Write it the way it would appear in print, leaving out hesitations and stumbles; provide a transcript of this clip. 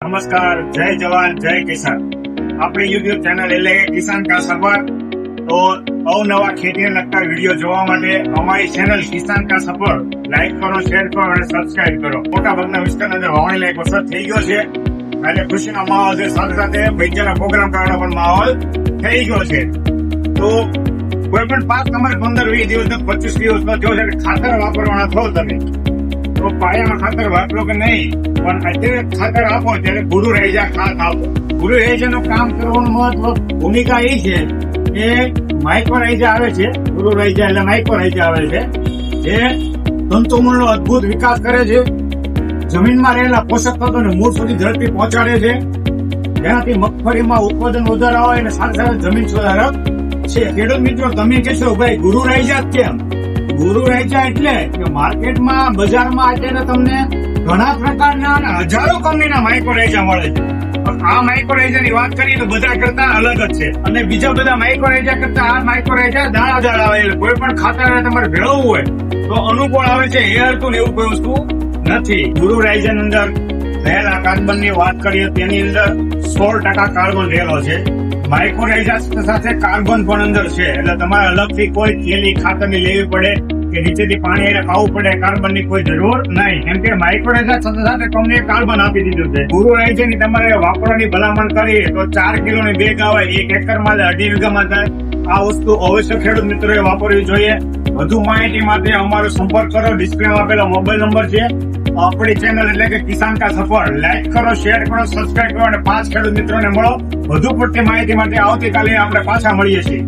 નમસ્કાર, જય જવાન જય કિસાન. આપણી યુટ્યુબ ચેનલ એટલે કિસાન કા સફર. તો અવનવા ખેતીને લગતા વિડીયો જોવા માટે અમારી ચેનલ કિસાન કા સફર લાઈક કરો, શેર કરો અને સબસ્ક્રાઇબ કરો. મોટા ભાગના વિસ્તારની અંદર વાવણી લાયક વરસાદ થઈ ગયો છે અને ખુશીનો માહોલ છે, સાથે સાથે ભૈજાના પ્રોગ્રામ કરવાનો પણ માહોલ થઈ ગયો છે. તો કોઈ પણ પાક તમારે 15-20 દિવસ 25 દિવસમાં થયો છે, ખાતર વાપરવાના થો તમે તો પાયામાં ખાતર વાપરો કે નહીં, પણ અત્યારે ખાતર આપો ત્યારે ભૂરું રહી જાય ખાત આપો. ભૂરું રહી જાય કામ કરવાનું મહત્વ ભૂમિકા એ છે કે માઇક્રોરાઇઝા આવે છે. ભૂરું રહી જાય એટલે માઇક્રોરાઇઝા આવે છે, જે તંતુમૂળનો અદભુત વિકાસ કરે છે, જમીનમાં રહેલા પોષક તત્વોને મૂળ સુધી ઝડપી પહોંચાડે છે, જેનાથી મગફળીમાં ઉત્પાદન વધારો આવે અને સાથે સાથે જમીન સુધારક છે. ખેડૂત મિત્રો, તમે કહેશો ભાઈ ગુરુ રાઈજા કેમ? ગુરુ રાઈજા એટલે કે માર્કેટમાં બજારમાં અત્યારે તમને ઘણા પ્રકારના અને હજારો કંપનીના માઇક્રોરાઇઝા મળે છે, પણ આ માઇક્રોરાઇઝાની વાત કરીએ તો બધા કરતા અલગ જ છે. અને બીજા બધા માઇક્રોરાઇઝા કરતા આ માઇક્રોરાઇઝા દાણા આવે, એટલે કોઈ પણ ખાતર તમારે ભેળવવું હોય તો અનુકૂળ આવે છે. હેરતું એવું કોઈ વસ્તુ નથી. ગુરુ રાઈઝાની અંદર રહેલા કાર્બનની વાત કરીએ તેની અંદર 16% કાર્બન રહેલો છે. માઇક્રોરાઇઝા સાથે કાર્બન પણ અંદર છે, એટલે તમારે અલગથી કોઈ થેલી ખાતરની લેવી પડે કે નીચેથી પાણી એને ખાવું પડે, કાર્બનની કોઈ જરૂર નહીં, કેમ કે માઇક્રોરાઇઝા સાથે સાથે કંપનીએ કાર્બન આપી દીધું છે. ગુરુ રાઈઝાની તમારે વાપરવાની ભલામણ કરીએ તો 4 કિલોની બેગ આવે, 1 એકરમાં થાય, 2.5 વીઘામાં થાય. આ વસ્તુ અવશ્ય ખેડૂત મિત્રોએ વાપરવી જોઈએ. વધુ માહિતી માટે અમારો સંપર્ક કરો. ડિસ્પ્લેમાં આપેલો મોબાઈલ નંબર છે. આપણી ચેનલ એટલે કે કિસાન કા સફર લાઈક કરો, શેર કરો, સબસ્ક્રાઇબ કરો અને 5 ખેડૂત મિત્રોને મળો. વધુ પડતી માહિતી માટે આવતીકાલે આપણે પાછા મળીએ છીએ.